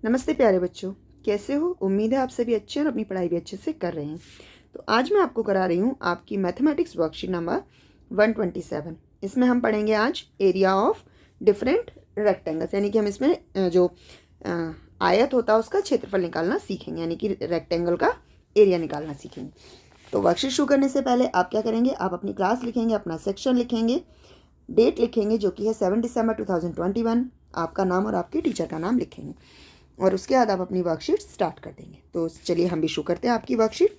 नमस्ते प्यारे बच्चों, कैसे हो? उम्मीद है आप सभी अच्छे और अपनी पढ़ाई भी अच्छे से कर रहे हैं। तो आज मैं आपको करा रही हूँ आपकी मैथमेटिक्स वर्कशीट नंबर 127। इसमें हम पढ़ेंगे आज एरिया ऑफ डिफरेंट रेक्टेंगल्स, यानी कि हम इसमें जो आयत होता है उसका क्षेत्रफल निकालना सीखेंगे, यानी कि रेक्टेंगल का एरिया निकालना सीखेंगे। तो वर्कशीट शुरू करने से पहले आप क्या करेंगे, आप अपनी क्लास लिखेंगे, अपना सेक्शन लिखेंगे, डेट लिखेंगे जो कि है 7 दिसंबर 2021, आपका नाम और आपके टीचर का नाम लिखेंगे और उसके बाद आप अपनी वर्कशीट स्टार्ट कर देंगे। तो चलिए हम भी शुरू करते हैं आपकी वर्कशीट।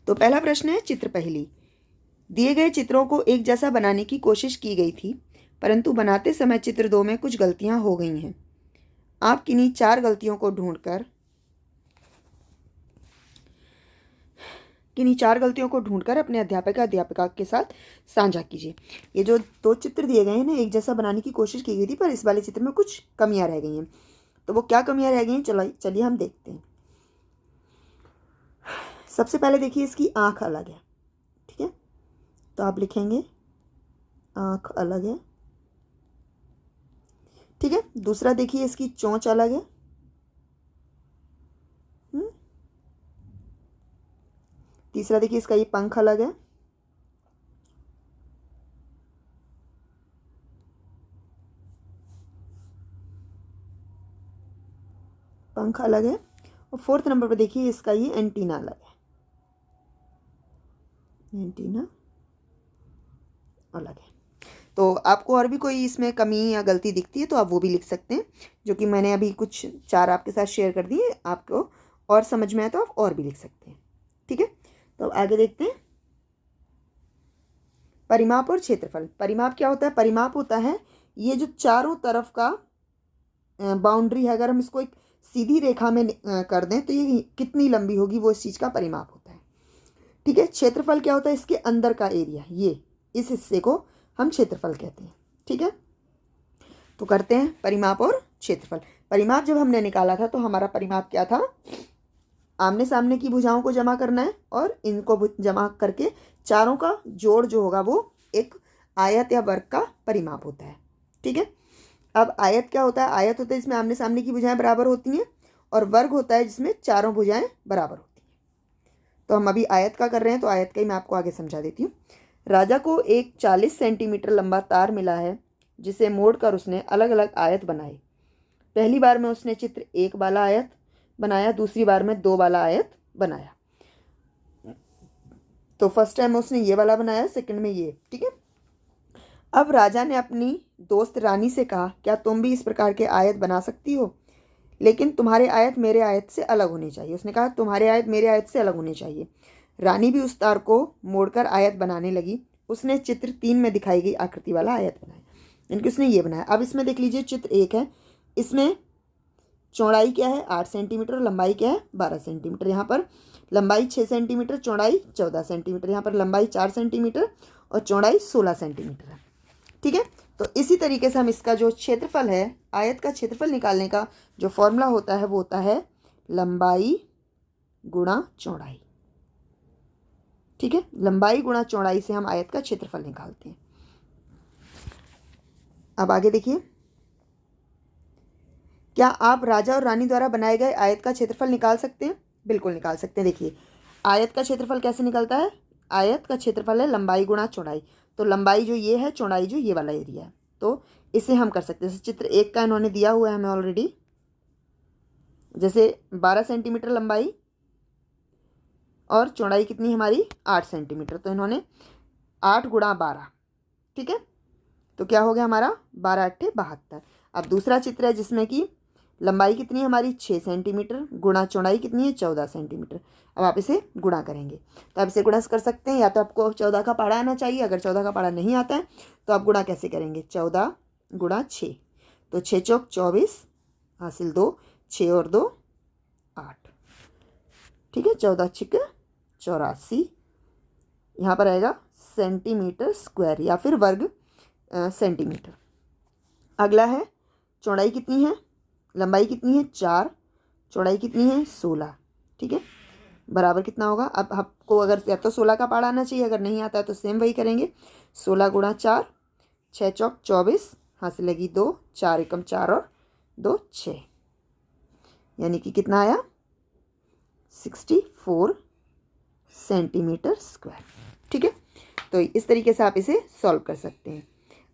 तो पहला प्रश्न है चित्र पहली। दिए गए चित्रों को एक जैसा बनाने की कोशिश की गई थी, परंतु बनाते समय चित्र 2 में कुछ गलतियां हो गई हैं। आप किन्हीं 4 गलतियों को ढूंढकर अपने अध्यापिका के साथ साझा कीजिए। ये जो 2 चित्र दिए गए हैं ना, एक जैसा बनाने की कोशिश की गई थी, पर इस वाले चित्र में कुछ कमियां रह गई हैं। तो वो क्या कमियां रह गई हैं, चलिए हम देखते हैं। सबसे पहले देखिए, इसकी आंख अलग है, ठीक है, तो आप लिखेंगे आंख अलग है, ठीक है। दूसरा देखिए, इसकी चोंच अलग है, तीसरा देखिए, इसका ये पंख अलग है, पंख अलग है, और फोर्थ नंबर पर देखिए, इसका ये एंटीना अलग है, एंटीना अलग है। तो आपको और भी कोई इसमें कमी या गलती दिखती है तो आप वो भी लिख सकते हैं, जो कि मैंने अभी कुछ 4 आपके साथ शेयर कर दिए। आपको और समझ में आए तो आप और भी लिख सकते हैं, ठीक है। तो अब आगे देखते हैं परिमाप और क्षेत्रफल। परिमाप क्या होता है? परिमाप होता है ये जो चारों तरफ का बाउंड्री है, अगर हम इसको एक सीधी रेखा में कर दें तो ये कितनी लंबी होगी, वो इस चीज़ का परिमाप होता है, ठीक है। क्षेत्रफल क्या होता है? इसके अंदर का एरिया, ये इस हिस्से को हम क्षेत्रफल कहते हैं, ठीक है। तो करते हैं परिमाप और क्षेत्रफल। परिमाप जब हमने निकाला था तो हमारा परिमाप क्या था? आमने सामने की भुजाओं को जमा करना है और इनको जमा करके चारों का जोड़ जो होगा वो एक आयत या वर्ग का परिमाप होता है, ठीक है। अब आयत क्या होता है? आयत होता है जिसमें आमने सामने की भुजाएं बराबर होती हैं, और वर्ग होता है जिसमें चारों भुजाएं बराबर होती हैं। तो हम अभी आयत का कर रहे हैं, तो आयत का ही मैं आपको आगे समझा देती हूँ। राजा को एक 40 सेंटीमीटर लंबा तार मिला है, जिसे मोड़कर उसने अलग अलग आयत बनाए। पहली बार में उसने चित्र 1 वाला आयत बनाया, दूसरी बार में 2 वाला आयत बनाया। तो फर्स्ट टाइम उसने ये वाला बनाया, सेकंड में ये, ठीक है। अब राजा ने अपनी दोस्त रानी से कहा, क्या तुम भी इस प्रकार के आयत बना सकती हो, लेकिन तुम्हारे आयत मेरे आयत से अलग होने चाहिए। उसने कहा तुम्हारे आयत मेरे आयत से अलग होने चाहिए। रानी भी उस तार को मोड़कर आयत बनाने लगी। उसने चित्र 3 में दिखाई गई आकृति वाला आयत बनाया, यानी कि उसने ये बनाया। अब इसमें देख लीजिए, चित्र 1 है, इसमें चौड़ाई क्या है? 8 सेंटीमीटर, लंबाई क्या है? 12 सेंटीमीटर। यहाँ पर लंबाई 6 सेंटीमीटर, चौड़ाई 14 सेंटीमीटर। यहाँ पर लंबाई 4 सेंटीमीटर और चौड़ाई 16 सेंटीमीटर है, ठीक है। तो इसी तरीके से हम इसका जो क्षेत्रफल है, आयत का क्षेत्रफल निकालने का जो फॉर्मूला होता है वो होता है लंबाई गुणा चौड़ाई, ठीक है। लंबाई गुणा चौड़ाई से हम आयत का क्षेत्रफल निकालते हैं। अब आगे देखिए, क्या आप राजा और रानी द्वारा बनाए गए आयत का क्षेत्रफल निकाल सकते हैं? बिल्कुल निकाल सकते हैं। देखिए, आयत का क्षेत्रफल कैसे निकलता है? आयत का क्षेत्रफल है लंबाई गुणा चौड़ाई। तो लंबाई जो ये है, चौड़ाई जो ये वाला एरिया है, तो इसे हम कर सकते हैं। जैसे चित्र 1 का इन्होंने दिया हुआ है हमें ऑलरेडी, जैसे 12 सेंटीमीटर लंबाई और चौड़ाई कितनी हमारी? 8 सेंटीमीटर। तो इन्होंने 8 गुणा 12, ठीक है। तो क्या हो गया हमारा? 12 8 72। अब दूसरा चित्र है जिसमें कि लंबाई कितनी है हमारी? 6 सेंटीमीटर, गुणा चौड़ाई कितनी है? 14 सेंटीमीटर। अब आप इसे गुणा करेंगे, तो आप इसे गुणा कर सकते हैं, या तो आपको 14 का पाड़ा आना चाहिए। अगर 14 का पाड़ा नहीं आता है तो आप गुणा कैसे करेंगे? 14 गुणा 6, तो 6 चौक 24 हासिल 2, 6 और 2 8, ठीक है। 14 छिक 84, यहाँ पर आएगा सेंटीमीटर स्क्वायर या फिर वर्ग सेंटीमीटर। अगला है चौड़ाई कितनी है? लंबाई कितनी है? 4, चौड़ाई कितनी है? 16, ठीक है। बराबर कितना होगा? अब आपको अगर या तो 16 का पाड़ा आना चाहिए, अगर नहीं आता है तो सेम वही करेंगे। 16 गुणा 4, 6 चौक 24 हाथ से लगी 2, 4 एकम 4 और 2 6, यानी कि कितना आया 64 सेंटीमीटर स्क्वायर। ठीक है, तो इस तरीके से आप इसे सॉल्व कर सकते हैं।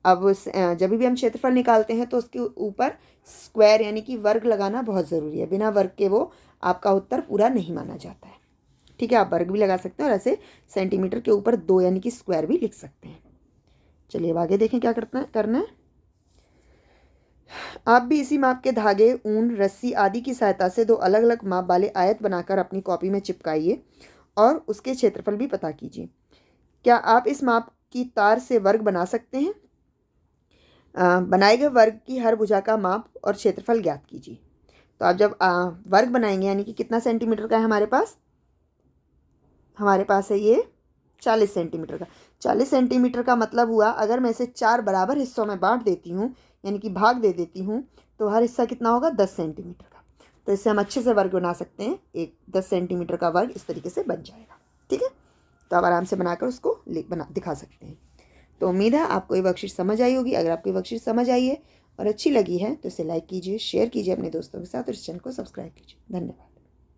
अब जब भी हम क्षेत्रफल निकालते हैं तो उसके ऊपर स्क्वायर यानी कि वर्ग लगाना बहुत ज़रूरी है। बिना वर्ग के वो आपका उत्तर पूरा नहीं माना जाता है। ठीक है, आप वर्ग भी लगा सकते हैं और ऐसे सेंटीमीटर के ऊपर 2 यानी कि स्क्वायर भी लिख सकते हैं। चलिए अब आगे देखें क्या करना है। आप भी इसी माप के धागे, ऊन, रस्सी आदि की सहायता से 2 अलग अलग माप वाले आयत बनाकर अपनी कॉपी में चिपकाइए और उसके क्षेत्रफल भी पता कीजिए। क्या आप इस माप की तार से वर्ग बना सकते हैं? बनाए गए वर्ग की हर भुजा का माप और क्षेत्रफल ज्ञात कीजिए। तो आप जब वर्ग बनाएंगे यानी कि कितना सेंटीमीटर का है हमारे पास है ये 40 सेंटीमीटर का। 40 सेंटीमीटर का मतलब हुआ अगर मैं इसे 4 बराबर हिस्सों में बांट देती हूँ यानी कि भाग दे देती हूँ तो हर हिस्सा कितना होगा 10 सेंटीमीटर का। तो इससे हम अच्छे से वर्ग बना सकते हैं। एक 10 सेंटीमीटर का वर्ग इस तरीके से बन जाएगा। ठीक है, तो आप आराम से बनाकर उसको दिखा सकते हैं। तो उम्मीद है आपको ये वर्कशीट समझ आई होगी। अगर आपको ये वर्कशीट समझ आई है और अच्छी लगी है तो इसे लाइक कीजिए, शेयर कीजिए अपने दोस्तों के साथ और इस चैनल को सब्सक्राइब कीजिए। धन्यवाद।